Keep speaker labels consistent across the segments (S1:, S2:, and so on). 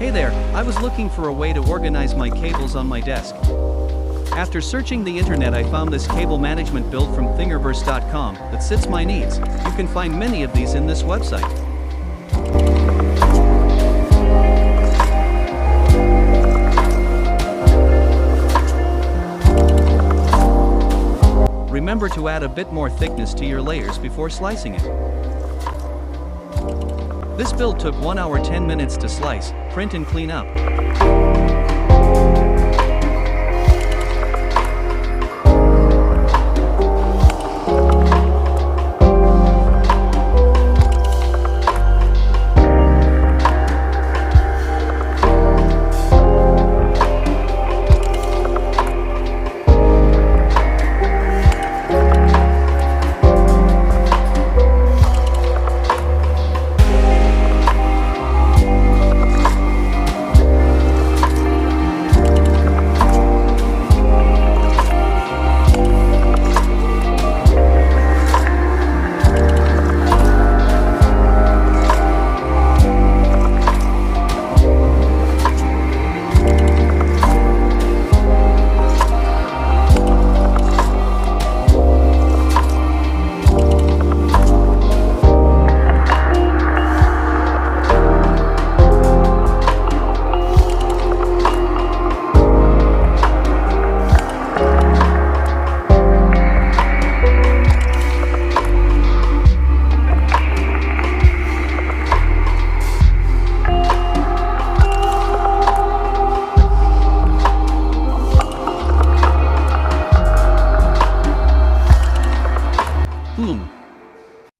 S1: Hey there, I was looking for a way to organize my cables on my desk. After searching the internet, I found this cable management build from thingiverse.com that fits my needs. You can find many of these in this website. Remember to add a bit more thickness to your layers before slicing it. This build took 1 hour 10 minutes to slice, print and clean up.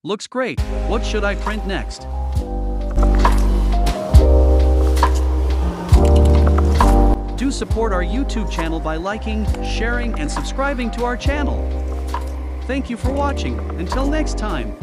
S1: Looks great. What should I print next? Do support our YouTube channel by liking, sharing, and subscribing to our channel. Thank you for watching. Until next time.